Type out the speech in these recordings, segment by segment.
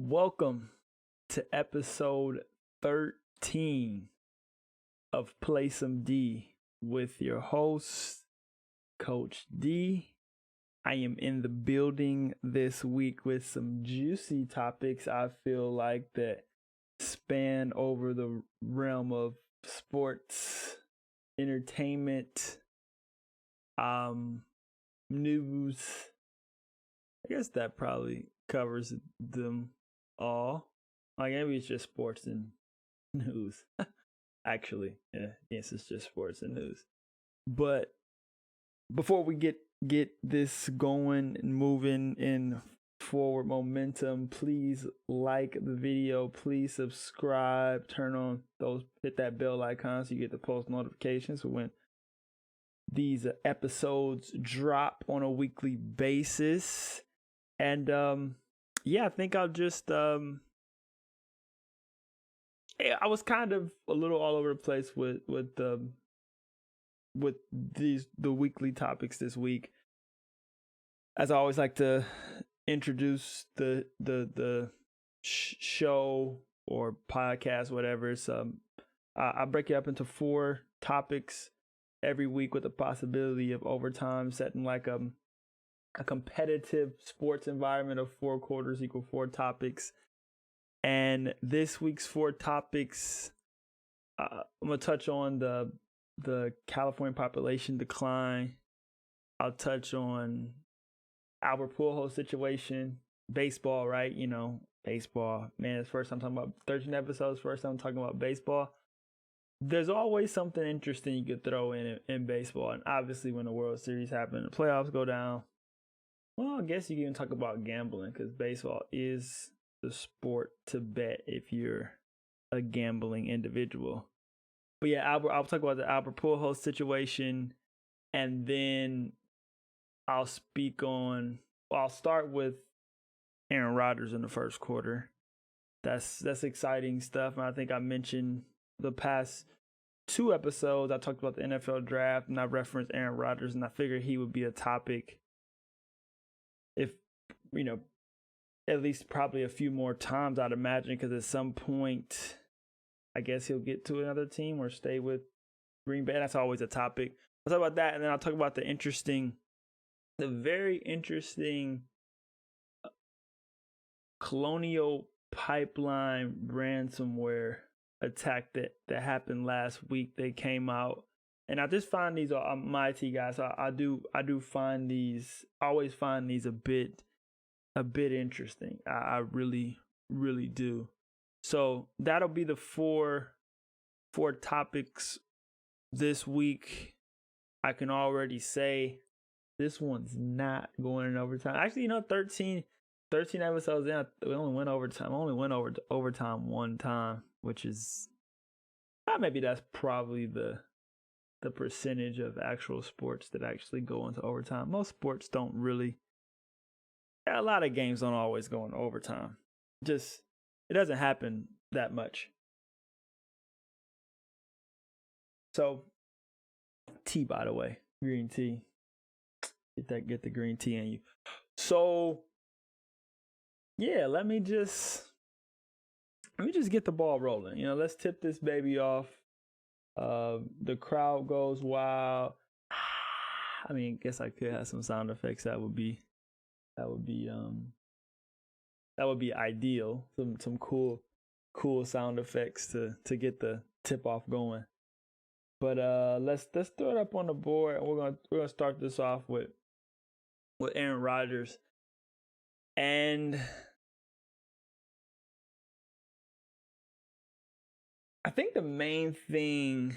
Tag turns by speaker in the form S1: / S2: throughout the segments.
S1: Welcome to episode 13 of Play Some D with your host, Coach D. I am in the building this week with some juicy topics I feel like that span over the realm of sports, entertainment, news. I guess that probably covers them all. Like maybe it's just sports and news. Actually, yes, it's just sports and news. But before we get this going and moving in forward momentum, please like the video, please subscribe, hit that bell icon so you get the post notifications for when these episodes drop on a weekly basis. And I think I'll just I was kind of a little all over the place with the weekly topics this week. As I always like to introduce the show or podcast, whatever. So I break it up into 4 topics every week with the possibility of overtime, setting like a competitive sports environment of 4 quarters equal 4 topics. And this week's 4 topics, I'm gonna touch on the California population decline. I'll touch on Albert Pujols situation, baseball, right? You know, baseball. Man, it's first time talking about 13 episodes. First time talking about baseball. There's always something interesting you could throw in baseball, and obviously when the World Series happen, the playoffs go down. Well, I guess you can even talk about gambling because baseball is the sport to bet if you're a gambling individual. But yeah, I'll talk about the Albert Pujols situation, and then I'll start with Aaron Rodgers in the first quarter. That's exciting stuff, and I think I mentioned the past 2 episodes I talked about the NFL draft, and I referenced Aaron Rodgers, and I figured he would be a topic. If, at least probably a few more times, I'd imagine, because at some point, I guess he'll get to another team or stay with Green Bay. That's always a topic. I'll talk about that, and then I'll talk about the very interesting Colonial Pipeline ransomware attack that happened last week. They came out. And I just find these, I'm an IT guy, so I do find these, always find these a bit interesting. I really, really do. So that'll be the 4 topics this week. I can already say this one's not going in overtime. Actually, 13 episodes in, we only went overtime. I only went over to overtime 1 time, which is, maybe that's probably the percentage of actual sports that actually go into overtime. Most sports don't really. A lot of games don't always go into overtime. Just, it doesn't happen that much. So, tea, by the way, green tea. Get the green tea in you. So, yeah, let me just get the ball rolling. Let's tip this baby off. The crowd goes wild. I mean, I guess I could have some sound effects. That would be ideal. Some cool sound effects to get the tip off going. But let's throw it up on the board, and we're gonna start this off with Aaron Rodgers. And I think the main thing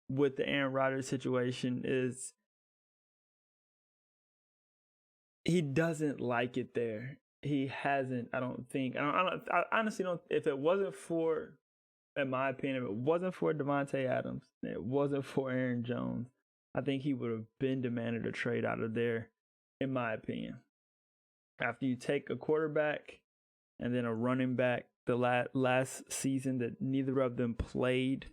S1: with the Aaron Rodgers situation is he doesn't like it there. He hasn't, I don't think. I honestly don't. If it wasn't for, in my opinion, if it wasn't for Devontae Adams, and it wasn't for Aaron Jones, I think he would have been demanded a trade out of there, in my opinion. After you take a quarterback and then a running back the last season that neither of them played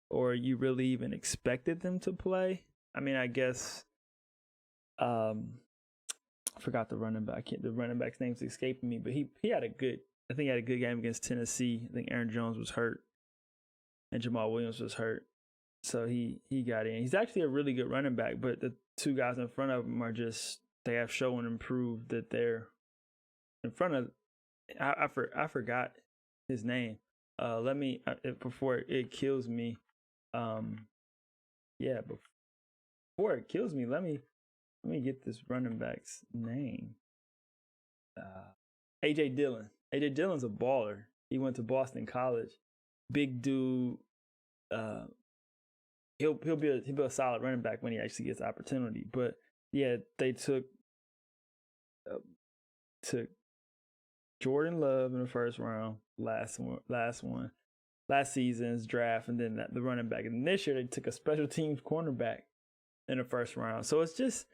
S1: or you really even expected them to play. I mean, I guess I forgot the running back. The running back's name's escaping me, but he had a good I think he had a good game against Tennessee. I think Aaron Jones was hurt and Jamal Williams was hurt. So he got in. He's actually a really good running back, but the two guys in front of him are just, they have shown and proved that they're in front of, I forgot his name. Let me, before it kills me. Yeah, before it kills me, let me get this running back's name. AJ Dillon. AJ Dillon's a baller. He went to Boston College. Big dude. He'll be a solid running back when he actually gets opportunity. But yeah, they took Jordan Love in the first round, last season's draft, and then the running back. And this year they took a special teams cornerback in the first round. So it's just,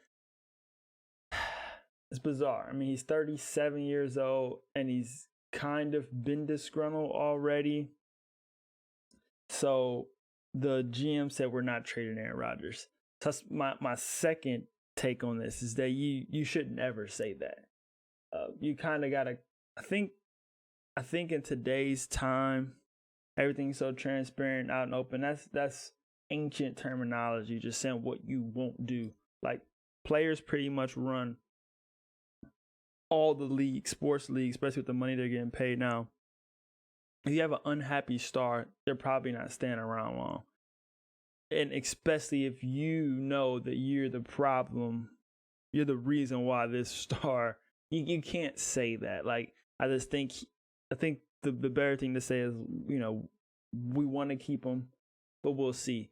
S1: it's bizarre. I mean, he's 37 years old and he's kind of been disgruntled already. So the GM said we're not trading Aaron Rodgers. So that's my second take on this, is that you shouldn't ever say that. You kind of gotta. I think in today's time, everything's so transparent, out and open. That's ancient terminology, just saying what you won't do. Like, players pretty much run all the leagues, sports leagues, especially with the money they're getting paid now. If you have an unhappy star, they're probably not staying around long. And especially if you know that you're the problem, you're the reason why this star, you can't say that. Like, I think the better thing to say is, we want to keep him, but we'll see.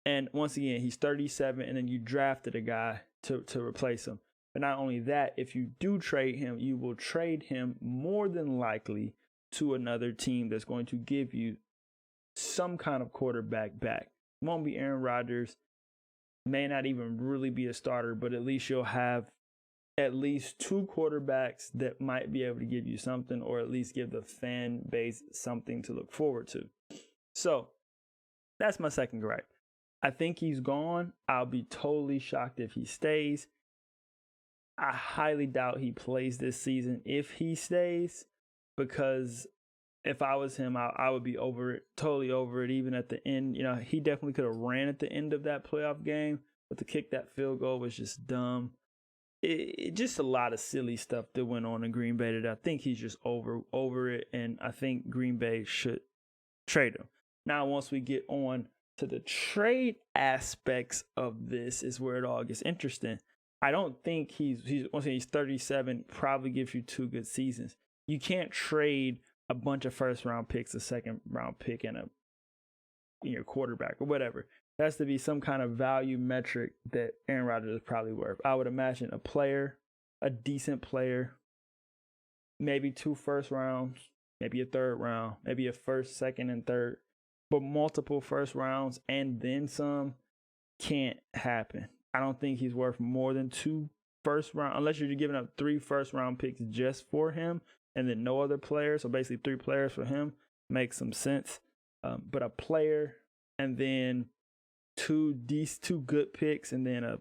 S1: And once again, he's 37, and then you drafted a guy to replace him. But not only that, if you do trade him, you will trade him more than likely to another team that's going to give you some kind of quarterback back. It won't be Aaron Rodgers, may not even really be a starter, but at least you'll have at least two quarterbacks that might be able to give you something, or at least give the fan base something to look forward to. So that's my second gripe. I think he's gone. I'll be totally shocked if he stays. I highly doubt he plays this season if he stays, because if I was him, I would be over it, totally over it, even at the end. He definitely could have ran at the end of that playoff game, but to kick that field goal was just dumb. It just a lot of silly stuff that went on in Green Bay that I think he's just over it, and I think Green Bay should trade him. Now, once we get on to the trade aspects of this, is where it all gets interesting. I don't think once he's 37, probably gives you 2 good seasons. You can't trade a bunch of first round picks, a second round pick, and your quarterback or whatever. There has to be some kind of value metric that Aaron Rodgers is probably worth. I would imagine a decent player, maybe 2 first rounds, maybe a third round, maybe a first, second, and third, but multiple first rounds and then some can't happen. I don't think he's worth more than 2 first round, unless you're giving up 3 first round picks just for him and then no other players. So basically 3 players for him makes some sense. But a player and then 2 good picks and then a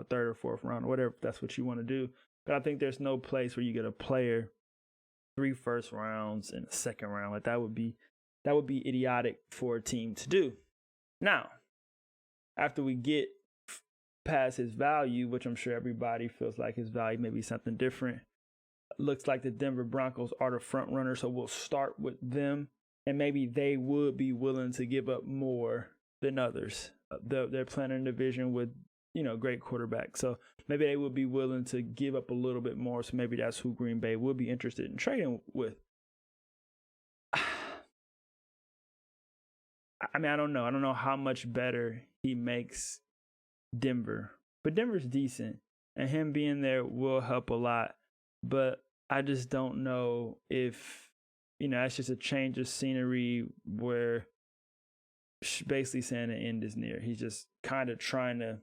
S1: third or fourth round, or whatever, if that's what you want to do. But I think there's no place where you get a player, 3 first rounds and a second round. Like, that would be idiotic for a team to do. Now, after we get past his value, which I'm sure everybody feels like his value may be something different, looks like the Denver Broncos are the front runner, so we'll start with them, and maybe they would be willing to give up more than others. They're playing in a division with great quarterbacks, so maybe they would be willing to give up a little bit more. So maybe that's who Green Bay would be interested in trading with. I mean, I don't know how much better he makes Denver, but Denver's decent, and him being there will help a lot. But I just don't know if it's just a change of scenery, where basically saying the end is near. He's just kind of trying to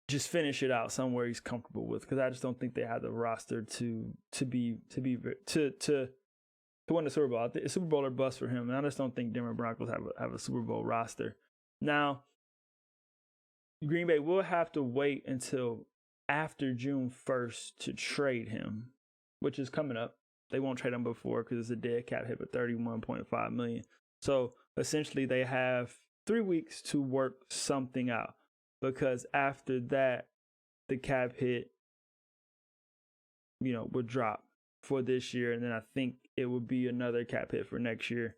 S1: just finish it out somewhere he's comfortable with, because I just don't think they have the roster to win the Super Bowl. I think Super Bowl or bust for him, and I just don't think Denver Broncos have a Super Bowl roster. Now, Green Bay will have to wait until after June 1st to trade him. which is coming up. They won't trade him before because it's a dead cap hit of $31.5 million. So essentially, they have 3 weeks to work something out, because after that, the cap hit, would drop for this year, and then I think it would be another cap hit for next year.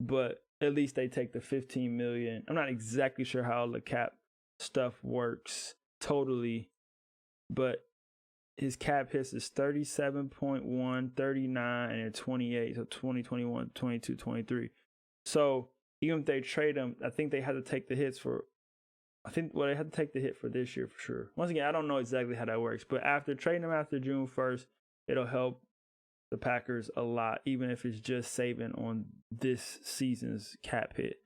S1: But at least they take the $15 million. I'm not exactly sure how the cap stuff works totally, but his cap hits is 37.1, 39, and 28. So 2021, 22, 23. So even if they trade him, I think they had to take the hits for. They had to take the hit for this year for sure. Once again, I don't know exactly how that works, but after trading him after June 1st, it'll help the Packers a lot, even if it's just saving on this season's cap hit.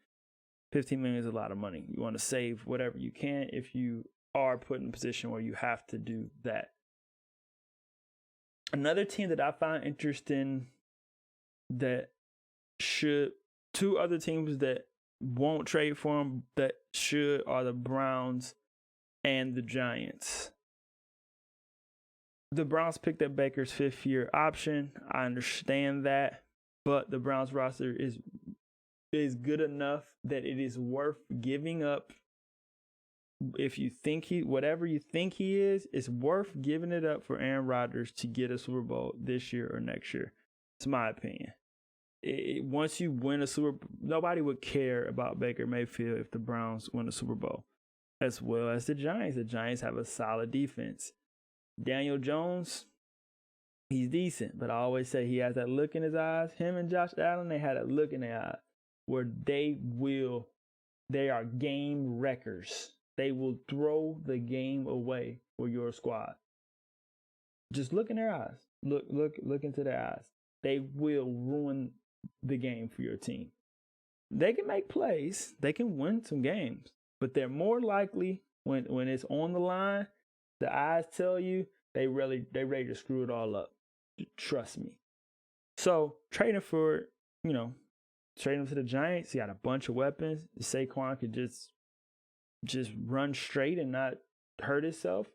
S1: $15 million is a lot of money. You want to save whatever you can if you are put in a position where you have to do that. Another team that I find interesting that two other teams that won't trade for him that should are the Browns and the Giants. The Browns picked up Baker's 5th-year option. I understand that, but the Browns roster is good enough that it is worth giving up. If you think whatever you think he is, it's worth giving it up for Aaron Rodgers to get a Super Bowl this year or next year. It's my opinion. Once you win a Super Bowl, nobody would care about Baker Mayfield if the Browns win a Super Bowl, as well as the Giants. The Giants have a solid defense. Daniel Jones, he's decent, but I always say he has that look in his eyes. Him and Josh Allen, they had that look in their eyes where they are game wreckers. They will throw the game away for your squad. Just look in their eyes. Look into their eyes. They will ruin the game for your team. They can make plays. They can win some games, but they're more likely when it's on the line, the eyes tell you they ready to screw it all up. Trust me. So trading for, trading him to the Giants, he got a bunch of weapons. Saquon could just run straight and not hurt himself.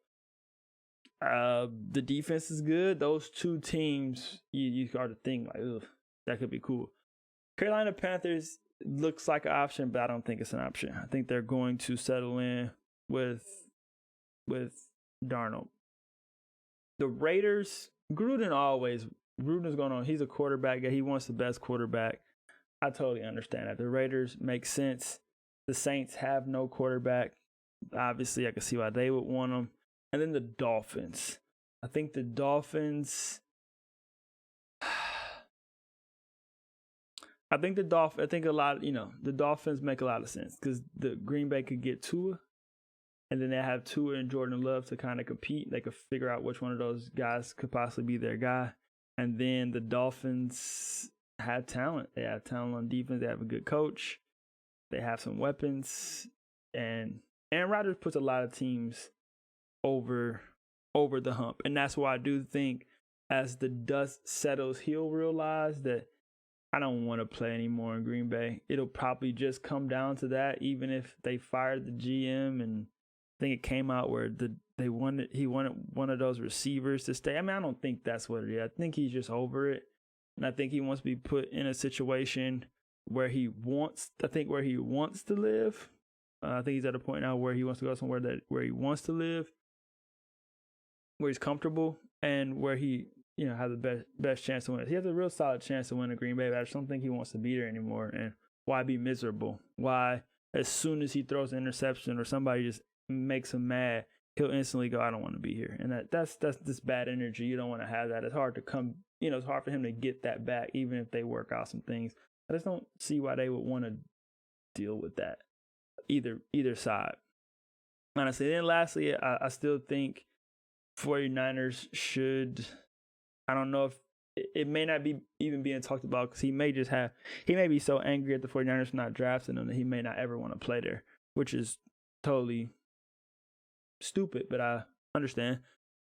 S1: The defense is good. Those two teams, you start to think like, ugh, that could be cool. Carolina Panthers looks like an option, but I don't think it's an option. I think they're going to settle in with Darnold. The Raiders, Gruden's going on. He's a quarterback guy. He wants the best quarterback. I totally understand that. The Raiders make sense. The Saints have no quarterback. Obviously, I can see why they would want them. And then the Dolphins. I think the Dolphins. I think the Dolphins make a lot of sense because the Green Bay could get Tua, and then they have Tua and Jordan Love to kind of compete. They could figure out which one of those guys could possibly be their guy. And then the Dolphins have talent. They have talent on defense. They have a good coach. They have some weapons. And Aaron Rodgers puts a lot of teams over the hump. And that's why I do think as the dust settles, he'll realize that I don't want to play anymore in Green Bay. It'll probably just come down to that, even if they fired the GM. And I think it came out where he wanted one of those receivers to stay. I mean, I don't think that's what it is. I think he's just over it. And I think he wants to be put in a situation where he wants to live. I think he's at a point now where he wants to go somewhere where he wants to live, where he's comfortable, and where he has the best chance to win. He has a real solid chance to win in Green Bay, but I just don't think he wants to be there anymore. And why be miserable? Why, as soon as he throws an interception or somebody just makes him mad, he'll instantly go, I don't want to be here. And that's this bad energy. You don't want to have that. It's hard to come, it's hard for him to get that back, even if they work out some things. I just don't see why they would want to deal with that, either side. Honestly, then lastly, I still think 49ers should, I don't know if it may not be even being talked about because he may be so angry at the 49ers for not drafting him that he may not ever want to play there, which is totally stupid, but I understand.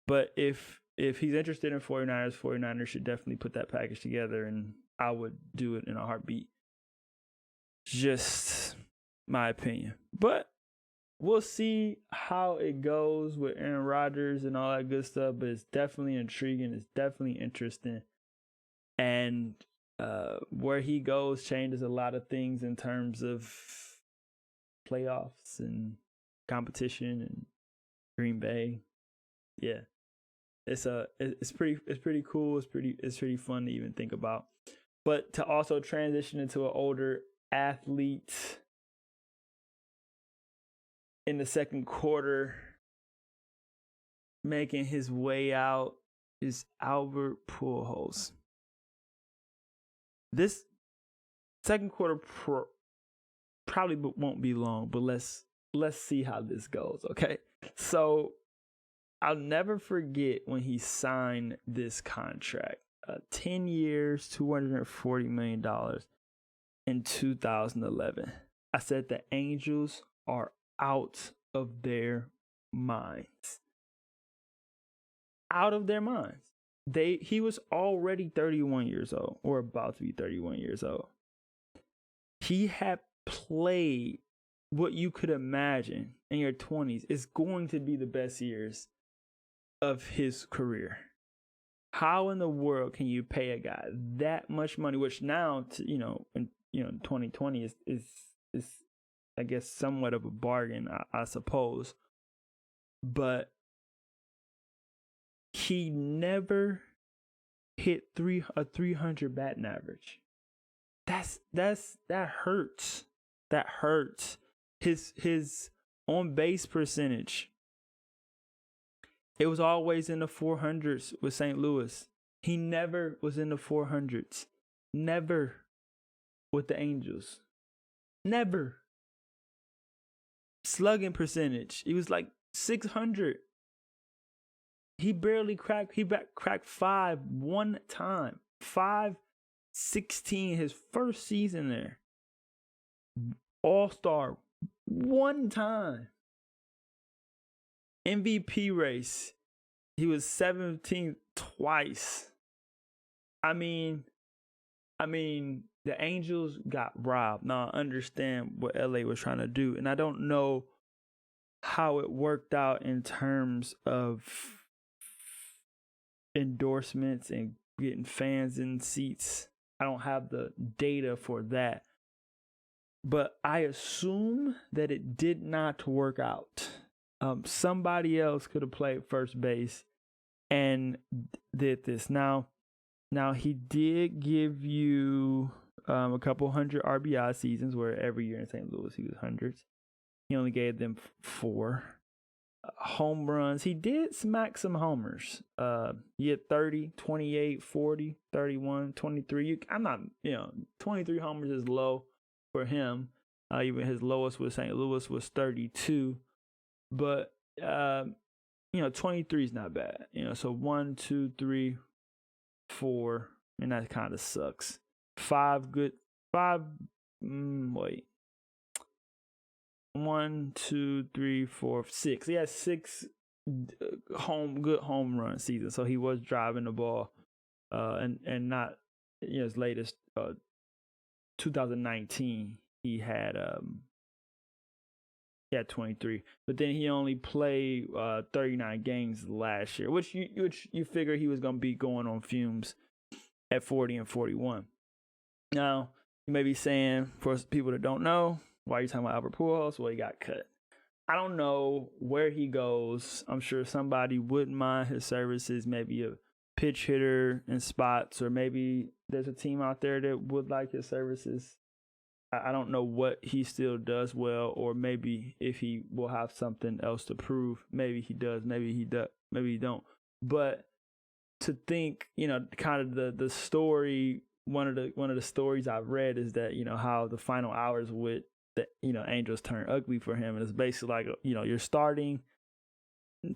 S1: But if he's interested in 49ers should definitely put that package together, and I would do it in a heartbeat. Just my opinion. But we'll see how it goes with Aaron Rodgers and all that good stuff, but it's definitely intriguing. It's definitely interesting. And where he goes changes a lot of things in terms of playoffs and competition and Green Bay. Yeah. It's pretty cool. It's pretty fun to even think about. But to also transition into an older athlete in the second quarter, making his way out, is Albert Pujols. This second quarter probably won't be long, but let's see how this goes, okay? So I'll never forget when he signed this contract, 10 years, $240 million in 2011. I said the Angels are out of their minds. Out of their minds. He was already 31 years old, or about to be 31 years old. He had played what you could imagine in your 20s is going to be the best years of his career. How in the world can you pay a guy that much money, which now, in 2020 is I guess somewhat of a bargain, I suppose. But he never hit a 300 batting average. That hurts. That hurts. His on base percentage, it was always in the 400s with St. Louis. He never was in the 400s. Never with the Angels. Never. Slugging percentage, he was like 600. He barely cracked. He cracked 5 one time. 516 his first season there. All-Star one time. MVP race, he was 17th twice. I mean, the Angels got robbed. Now I understand what LA was trying to do, and I don't know how it worked out in terms of endorsements and getting fans in seats. I don't have the data for that. But I assume that it did not work out. Somebody else could have played first base and did this. Now he did give you a couple hundred RBI seasons, where every year in St. Louis he was hundreds. He only gave them 4 home runs. He did smack some homers. He had 30, 28, 40, 31, 23. 23 homers is low for him. Even his lowest with St. Louis was 32. But 23 is not bad. So 1, 2, 3, 4, and that kind of sucks. 5 good. 1, 2, 3, 4, 6. He had 6 good home run seasons. So he was driving the ball, and not as late as 2019 he had 23. But then he only played 39 games last year, which you figure he was going to be going on fumes at 40 and 41. Now, you may be saying, for people that don't know, why are you talking about Albert Pujols? Well, he got cut. I don't know where he goes. I'm sure somebody wouldn't mind his services, maybe a pitch hitter in spots, or maybe there's a team out there that would like his services. I don't know what he still does well, or maybe if he will have something else to prove. Maybe he does, maybe he don't. But to think, kind of the story, one of the stories I've read is that, how the final hours with the, Angels turn ugly for him. And it's basically like, you're starting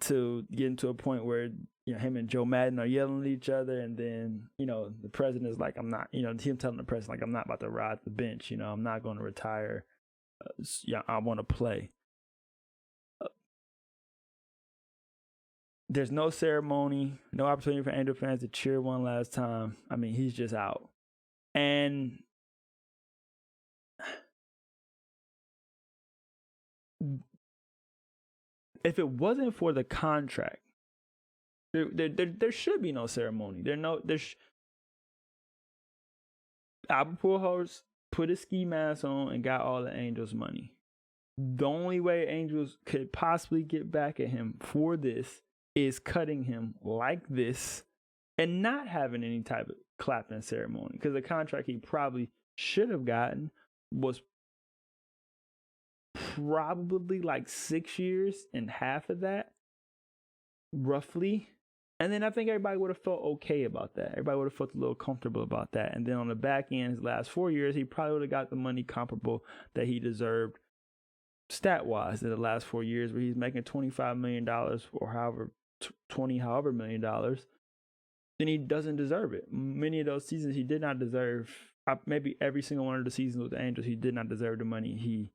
S1: to get into a point where, him and Joe Madden are yelling at each other. And then, the president is like, I'm not, him telling the president, like, I'm not about to ride the bench. I'm not going to retire. I want to play. There's no ceremony, no opportunity for Angel fans to cheer one last time. I mean, he's just out. And if it wasn't for the contract, there should be no ceremony. Albert Pujols put his ski mask on and got all the Angels money. The only way Angels could possibly get back at him for this is cutting him like this and not having any type of clapping ceremony, because the contract he probably should have gotten was probably like 6 years and half of that, roughly. And then I think everybody would have felt okay about that. Everybody would have felt a little comfortable about that. And then on the back end, his last 4 years, he probably would have got the money comparable that he deserved stat-wise in the last 4 years, where he's making $25 million or however million dollars. Then he doesn't deserve it. Many of those seasons he did not deserve. Maybe every single one of the seasons with the Angels, he did not deserve the money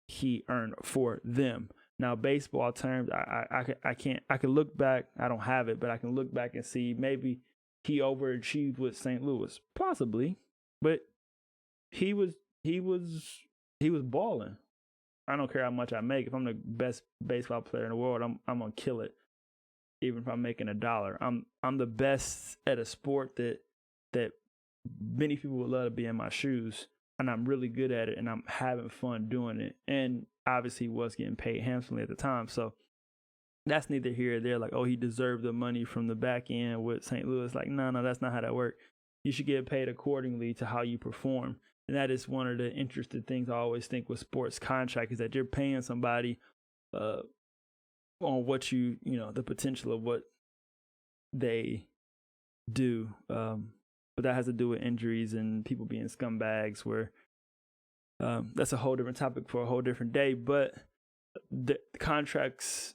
S1: he earned for them. Now, baseball terms, I can look back. I don't have it, but I can look back and see maybe he overachieved with St. Louis, possibly, but he was balling. I don't care how much I make. If I'm the best baseball player in the world, I'm gonna kill it. Even if I'm making $1, I'm the best at a sport that many people would love to be in my shoes, and I'm really good at it, and I'm having fun doing it. And obviously, he was getting paid handsomely at the time, so that's neither here or there. Like, oh, he deserved the money from the back end with St. Louis. Like, no, that's not how that works. You should get paid accordingly to how you perform. And that is one of the interesting things I always think with sports contract, is that you're paying somebody on what the potential of what they do. But that has to do with injuries and people being scumbags, where that's a whole different topic for a whole different day. But the contracts,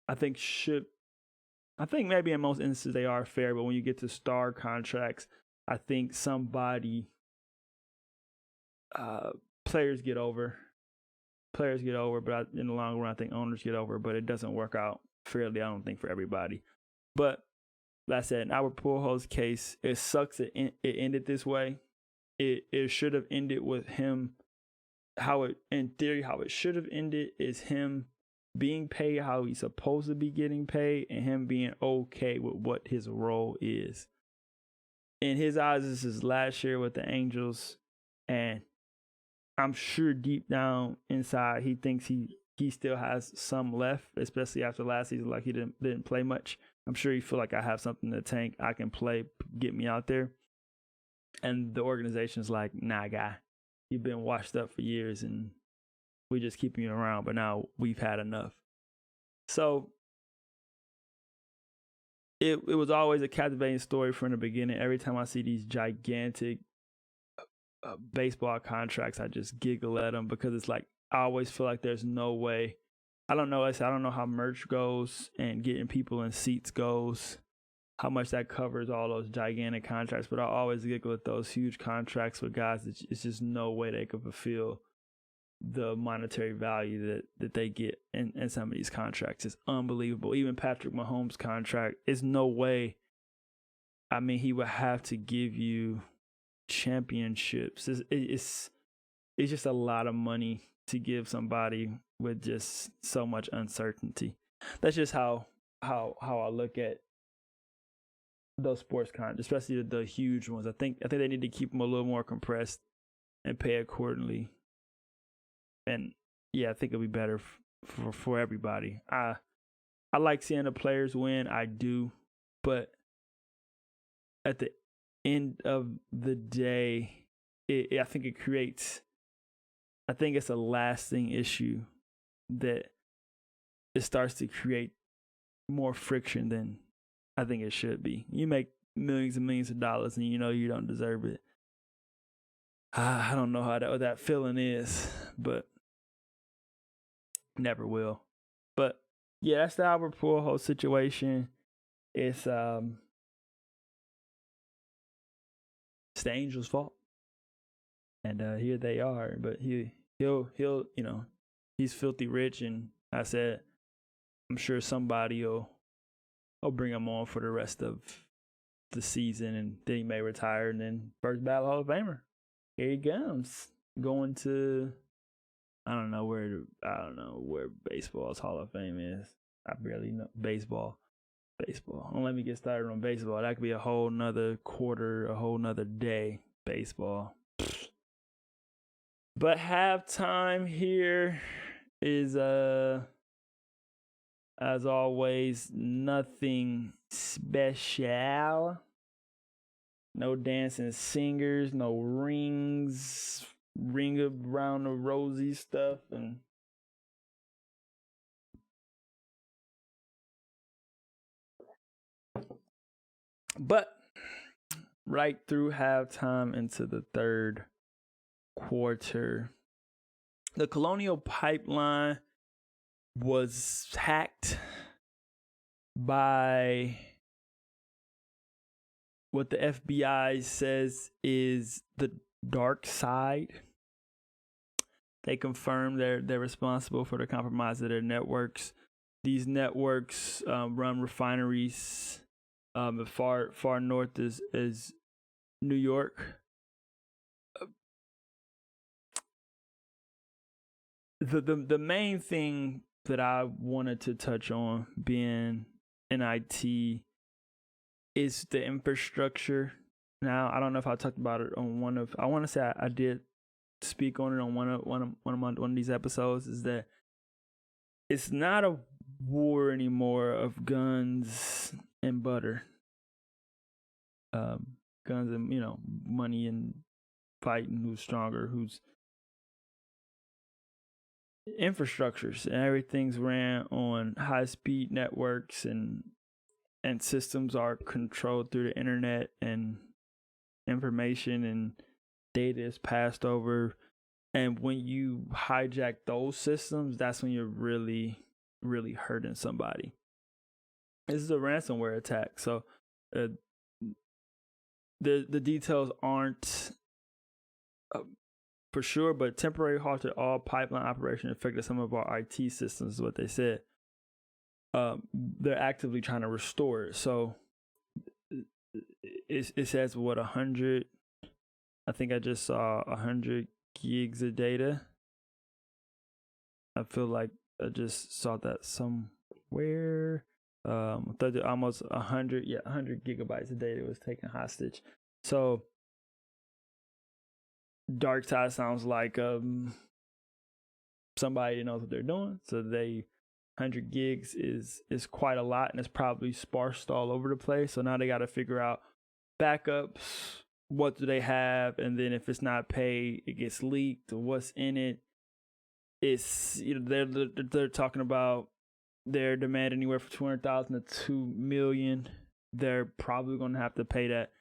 S1: I think maybe in most instances they are fair, but when you get to star contracts, I think players get over, but in the long run, I think owners get over, but it doesn't work out fairly, I don't think, for everybody. But like I said, in Albert Pujols' case, it sucks it ended this way. It should have ended with him, in theory, how it should have ended is him being paid how he's supposed to be getting paid, and him being okay with what his role is. In his eyes, this is last year with the Angels, and I'm sure deep down inside he thinks he still has some left, especially after last season. Like, he didn't play much. I'm sure he feel like, I have something in the tank. I can play, get me out there. And the organization's like, nah, guy, you've been washed up for years and we just keeping you around, but now we've had enough. So it was always a captivating story from the beginning. Every time I see these gigantic baseball contracts, I just giggle at them, because it's like, I always feel like there's no way. I don't know how merch goes and getting people in seats goes, how much that covers all those gigantic contracts, but I always giggle at those huge contracts with guys that it's just no way they could fulfill the monetary value that they get in some of these contracts. It's unbelievable. Even Patrick Mahomes' contract is no way. I mean, he would have to give you championships. It's just a lot of money to give somebody with just so much uncertainty. That's just how I look at those sports contracts, especially the huge ones. I think they need to keep them a little more compressed and pay accordingly. And yeah, I think it'll be better for everybody. I like seeing the players win. I do, but at the end of the day, I think it creates. I think it's a lasting issue that it starts to create more friction than I think it should be. You make millions and millions of dollars and you know you don't deserve it. I don't know what that feeling is, but never will. But yeah, that's the Albert Pujols situation. It's the Angels' fault. And here they are, but he'll he's filthy rich, and I said I'm sure somebody will bring him on for the rest of the season, and then he may retire, and then first ballot Hall of Famer. Here he comes, going to I don't know where baseball's Hall of Fame is. I barely know baseball. Don't let me get started on baseball. That could be a whole nother quarter, a whole nother day. Baseball. But halftime here is as always, nothing special. No dancing singers, no rings, ring around the rosy stuff, and but right through halftime into the third quarter, the Colonial Pipeline was hacked by what the FBI says is the dark side. They confirmed they're responsible for the compromise of their networks. These networks run refineries far north is New York. The main thing that I wanted to touch on, being in IT, is the infrastructure. Now, I don't know if I talked about it on I want to say I did speak on it on one of these episodes, is that it's not a war anymore of guns and butter. Guns and, money and fighting who's stronger, who's infrastructures, and everything's ran on high-speed networks, and systems are controlled through the internet, and information and data is passed over. And when you hijack those systems, that's when you're really, really hurting somebody. This is a ransomware attack, so the details aren't for sure, but temporary halted all pipeline operation affected some of our IT systems is what they said. They're actively trying to restore it. So it says 100. I think I just saw 100 gigs of data. I feel like I just saw that somewhere. Almost 100 gigabytes of data was taken hostage. So dark side sounds like somebody knows what they're doing. So 100 gigs is quite a lot, and it's probably sparsed all over the place. So now they got to figure out backups. What do they have? And then if it's not paid, it gets leaked. What's in it? It's they're talking about their demand anywhere from 200,000 to 2 million. They're probably going to have to pay that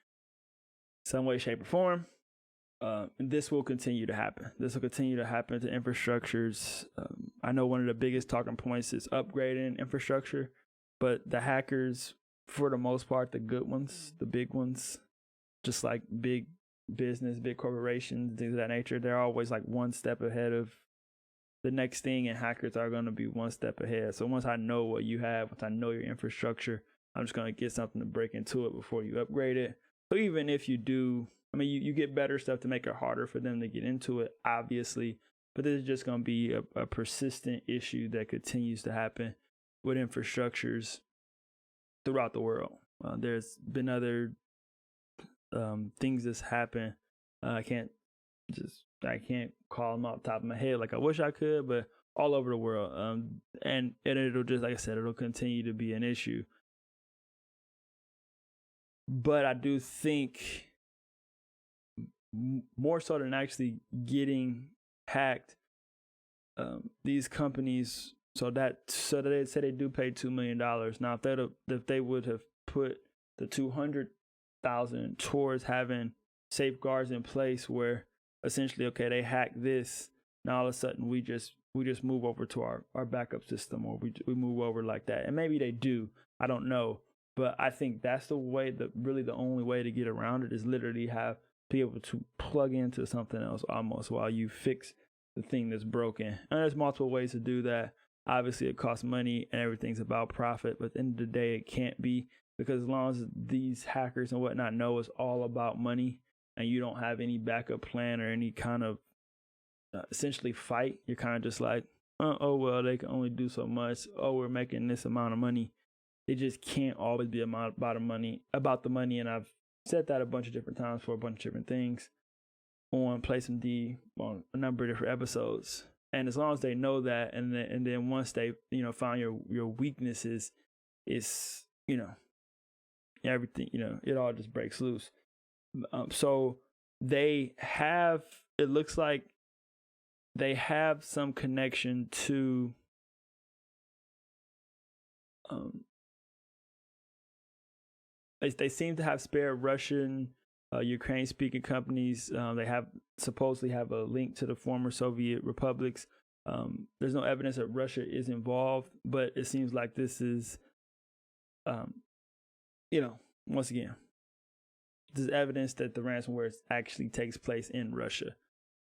S1: some way, shape, or form. And this will continue to happen. This will continue to happen to infrastructures. I know one of the biggest talking points is upgrading infrastructure, but the hackers, for the most part, the good ones, the big ones, just like big business, big corporations, things of that nature, they're always like one step ahead of the next thing, and hackers are going to be one step ahead. So once I know what you have, once I know your infrastructure, I'm just going to get something to break into it before you upgrade it. So even if you do, you get better stuff to make it harder for them to get into it, obviously, but this is just going to be a persistent issue that continues to happen with infrastructures throughout the world. There's been other things that's happened. I can't call them off the top of my head like I wish I could, but all over the world. And it'll just, like I said, it'll continue to be an issue. But I do think more so than actually getting hacked, these companies, so they say they do pay $2 million. Now, if they would have put the 200,000 towards having safeguards in place where essentially, okay, they hack this, now all of a sudden we just move over to our backup system, or we move over like that. And maybe they do, I don't know, but I think that's the way, really the only way to get around it is literally be able to plug into something else almost while you fix the thing that's broken. And there's multiple ways to do that. Obviously it costs money and everything's about profit, but at the end of the day it can't be, because as long as these hackers and whatnot know it's all about money, and you don't have any backup plan or any kind of essentially fight. You're kind of just like, oh well, they can only do so much. Oh, we're making this amount of money. It just can't always be about the money. And I've said that a bunch of different times for a bunch of different things on Play Some D on a number of different episodes. And as long as they know that, and then once they find your weaknesses, it's everything it all just breaks loose. So they have, it looks like they have some connection to they seem to have spared Russian, Ukraine speaking companies. They supposedly have a link to the former Soviet republics. There's no evidence that Russia is involved, but it seems like this is, once again, there's evidence that the ransomware actually takes place in Russia.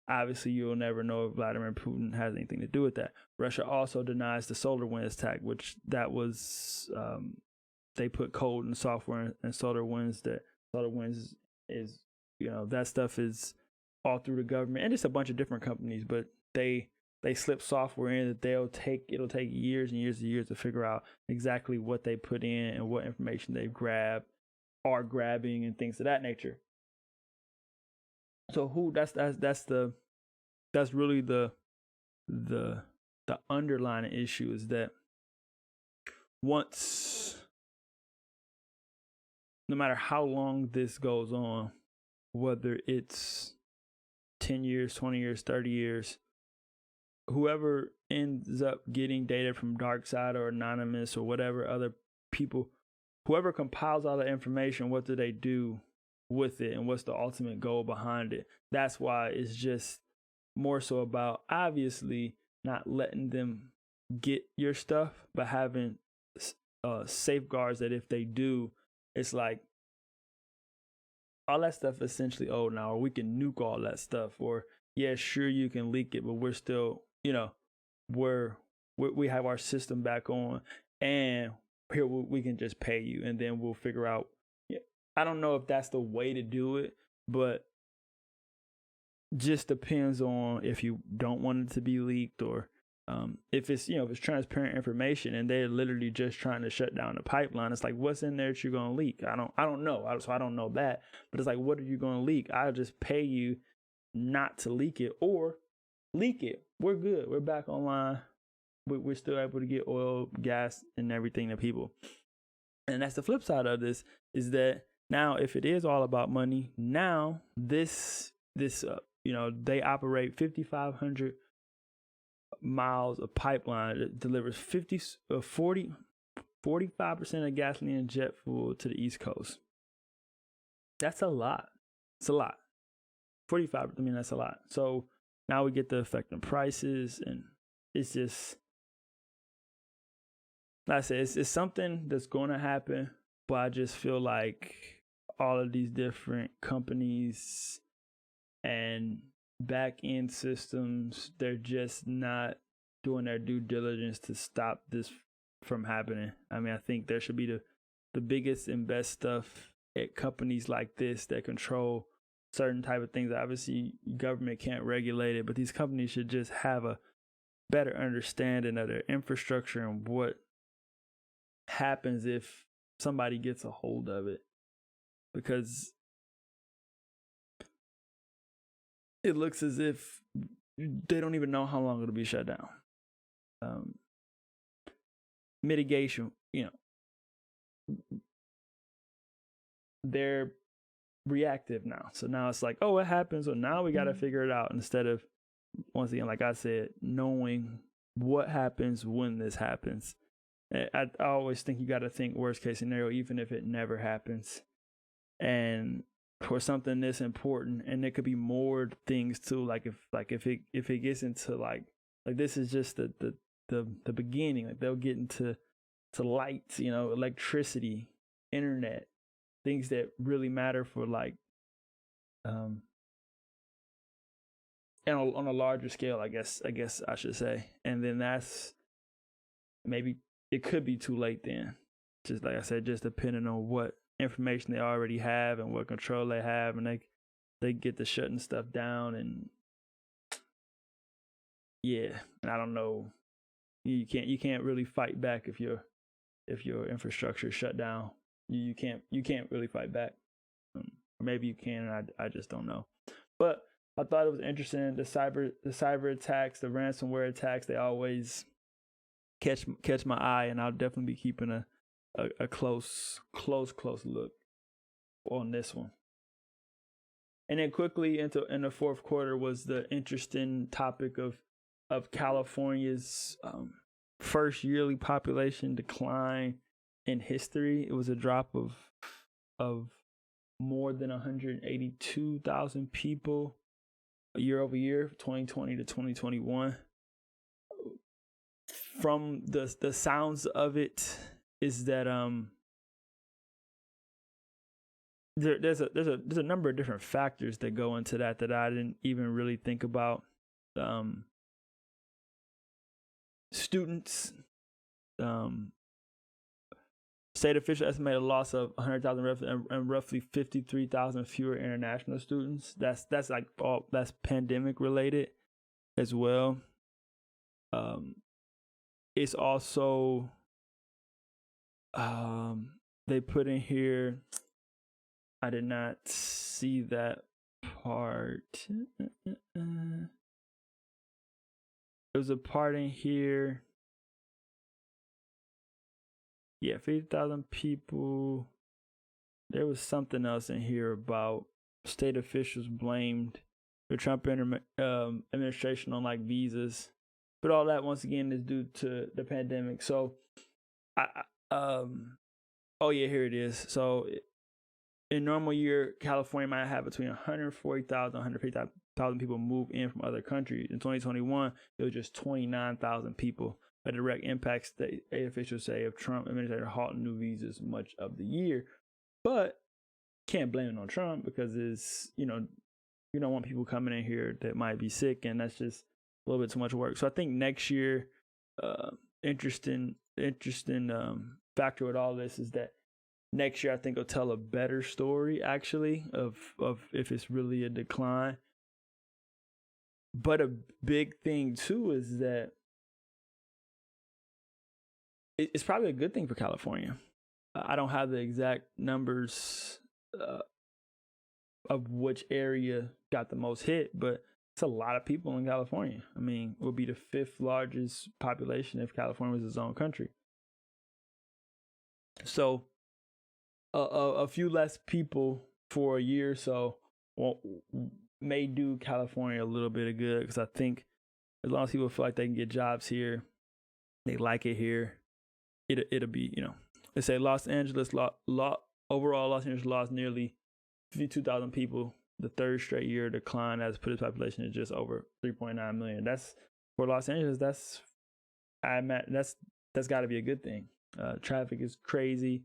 S1: Obviously, you'll never know if Vladimir Putin has anything to do with that. Russia also denies the SolarWinds attack, which that was, they put code and software in SolarWinds. That SolarWinds is, that stuff is all through the government, and it's a bunch of different companies, but they slip software in that it'll take years and years and years to figure out exactly what they put in and what information they are grabbing and things of that nature. So that's really the underlying issue, is that once, no matter how long this goes on, whether it's 10 years, 20 years, 30 years, whoever ends up getting data from DarkSide or Anonymous or whatever other people, whoever compiles all the information, what do they do with it, and what's the ultimate goal behind it? That's why it's just more so about, obviously, not letting them get your stuff, but having safeguards that if they do, it's like all that stuff is essentially old now, or we can nuke all that stuff, or yeah, sure, you can leak it, but we're still, we have our system back on, and here we can just pay you, and then we'll figure out. I don't know if that's the way to do it, but just depends on if you don't want it to be leaked, or if it's if it's transparent information and they're literally just trying to shut down the pipeline. It's like, what's in there that you're gonna leak? I don't know. So I don't know that, but it's like, what are you gonna leak? I'll just pay you not to leak it, or leak it. We're good. We're back online. We're still able to get oil, gas, and everything to people. And that's the flip side of this, is that now, if it is all about money, now this they operate 5,500 miles of pipeline that delivers 45% of gasoline and jet fuel to the East Coast. That's a lot. It's a lot. 45. I mean, that's a lot. So now we get the effect on prices, and it's just, like I said, it's something that's going to happen, but I just feel like all of these different companies and back end systems, they're just not doing their due diligence to stop this from happening. I mean, I think there should be the biggest and best stuff at companies like this that control certain type of things. Obviously, government can't regulate it, but these companies should just have a better understanding of their infrastructure and what happens if somebody gets a hold of it, because it looks as if they don't even know how long it'll be shut down. Mitigation, they're reactive now. So now it's like, oh, it happens, so now we got to figure it out, instead of, once again, like I said, knowing what happens when this happens. I always think you got to think worst case scenario, even if it never happens. And for something this important, and there could be more things too. Like if it gets into like this is just the beginning. Like they'll get into lights, electricity, internet, things that really matter for like and on a larger scale, I guess I should say. And then that's maybe, it could be too late then. Just like I said, just depending on what information they already have and what control they have, and they get to shutting stuff down, and yeah, and I don't know. You can't really fight back if your infrastructure is shut down. You can't really fight back. Or maybe you can, and I just don't know. But I thought it was interesting. The cyber attacks, the ransomware attacks, they always catch my eye, and I'll definitely be keeping a close look on this one. And then quickly in the fourth quarter was the interesting topic of California's first yearly population decline in history. It was a drop of more than 182,000 people year over year, 2020 to 2021. From the sounds of it is that there's a number of different factors that go into that I didn't even really think about. Students, state officials estimate a loss of 100,000 and roughly 53,000 fewer international students. That's pandemic related as well. It's also they put in here. I did not see that part. There was a part in here. Yeah, 50,000 people. There was something else in here about state officials blamed the Trump administration on like visas, but all that once again is due to the pandemic. So, oh yeah, here it is. So, in normal year, California might have between 140,000 and 150,000 people move in from other countries. In 2021, it was just 29,000 people. A direct impact, state officials say, of Trump administration halting new visas much of the year. But can't blame it on Trump because it's, you don't want people coming in here that might be sick, and that's just a little bit too much work. So I think next year, interesting factor with all this is that next year I think will tell a better story actually of if it's really a decline. But a big thing too is that it's probably a good thing for California. I don't have the exact numbers of which area got the most hit, but it's a lot of people in California. I mean, it would be the 5th largest population if California was its own country. So a few less people for a year or so may do California a little bit of good, because I think as long as people feel like they can get jobs here, they like it here, it'll be, they say Los Angeles overall Los Angeles lost nearly 52,000 people, the third straight year decline as put its population is just over 3.9 million. That's for Los Angeles. That's got to be a good thing. Traffic is crazy.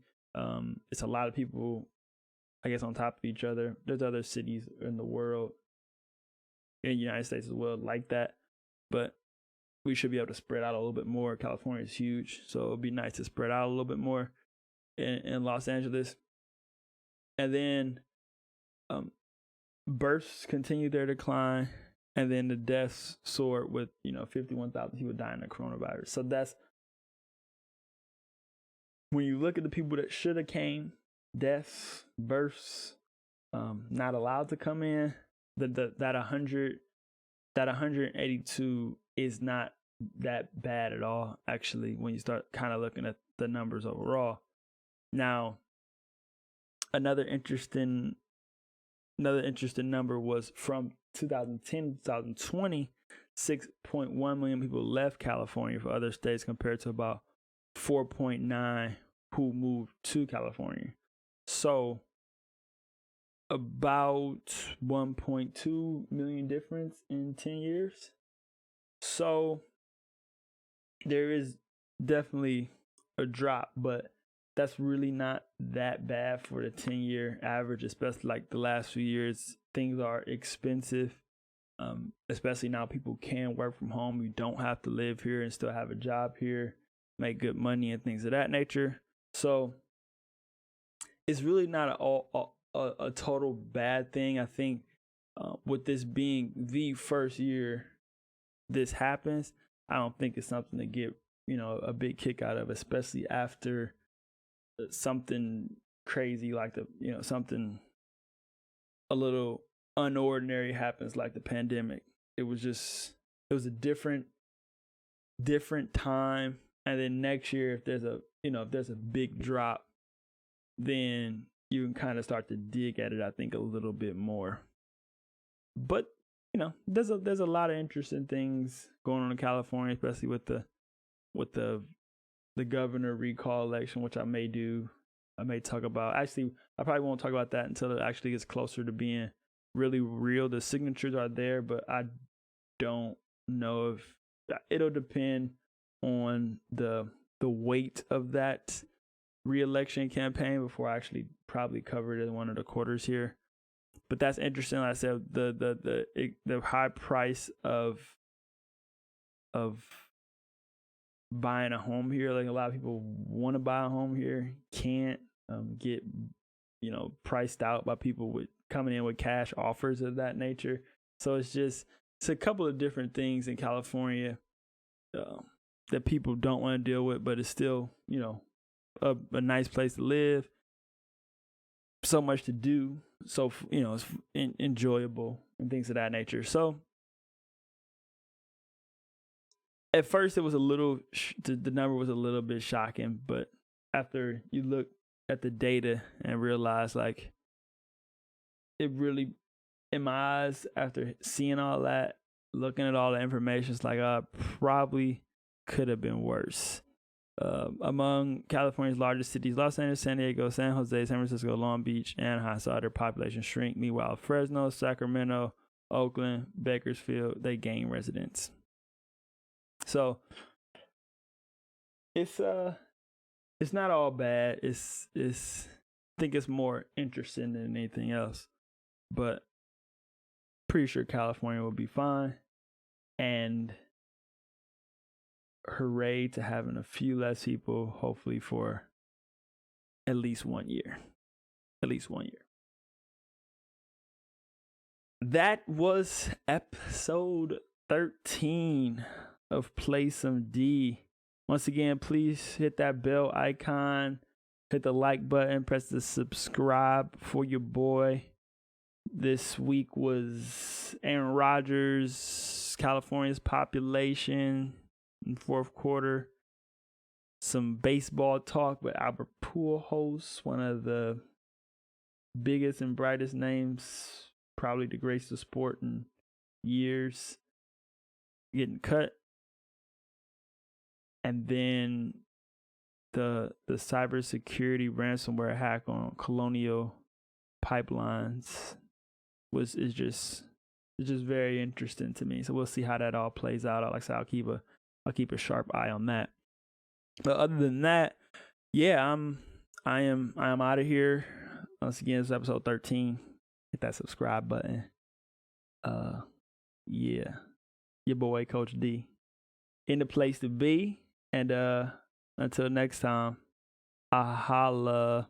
S1: It's a lot of people, I guess, on top of each other. There's other cities in the world, in the United States as well, like that, but we should be able to spread out a little bit more. California is huge, so it'd be nice to spread out a little bit more in Los Angeles. And then births continue their decline, and then the deaths soared with 51,000 people dying of coronavirus. So that's when you look at the people that should have came, deaths, births, not allowed to come in. That 182 is not that bad at all, actually, when you start kind of looking at the numbers overall. Now, another interesting number was from 2010 to 2020, 6.1 million people left California for other states compared to about 4.9 who moved to California. So about 1.2 million difference in 10 years. So there is definitely a drop, but that's really not that bad for the 10-year average, especially like the last few years. Things are expensive, especially now people can work from home. You don't have to live here and still have a job here, make good money and things of that nature. So it's really not a total bad thing. I think with this being the first year this happens, I don't think it's something to get, a big kick out of, especially after something crazy like something a little unordinary happens like the pandemic. It was a different time. And then next year, if there's a big drop, then you can kind of start to dig at it, I think, a little bit more. But there's a lot of interesting things going on in California, especially with the governor recall election, which I may talk about. Actually, I probably won't talk about that until it actually gets closer to being really real. The signatures are there, but I don't know if it'll depend on the weight of that re-election campaign before I actually probably cover it in one of the quarters here. But that's interesting. Like I said, the high price of buying a home here. Like, a lot of people want to buy a home here, can't get priced out by people with coming in with cash offers of that nature. So it's a couple of different things in California that people don't want to deal with, but it's still a nice place to live. So much to do, so it's enjoyable and things of that nature. So at first it was a little the number was a little bit shocking, but after you look at the data and realize, like, it really, in my eyes, after seeing all that, looking at all the information, it's like, probably could have been worse. Among California's largest cities, Los Angeles, San Diego, San Jose, San Francisco, Long Beach, Anaheim saw their population shrink. Meanwhile, Fresno, Sacramento, Oakland, Bakersfield, they gain residents. So it's not all bad. It's I think it's more interesting than anything else. But pretty sure California will be fine. And hooray to having a few less people, hopefully for at least 1 year. At least 1 year. That was episode 13 of Play Some D. Once again, please hit that bell icon, hit the like button, press the subscribe for your boy. This week was Aaron Rodgers, California's population in fourth quarter. Some baseball talk with Albert Pujols, one of the biggest and brightest names probably to grace the sport in years, getting cut. And then the cybersecurity ransomware hack on Colonial Pipelines is just very interesting to me. So we'll see how that all plays out. Like I said, I'll keep a sharp eye on that. But other than that, yeah, I am out of here. Once again, it's episode 13. Hit that subscribe button. Yeah, your boy Coach D in the place to be. And until next time, holla.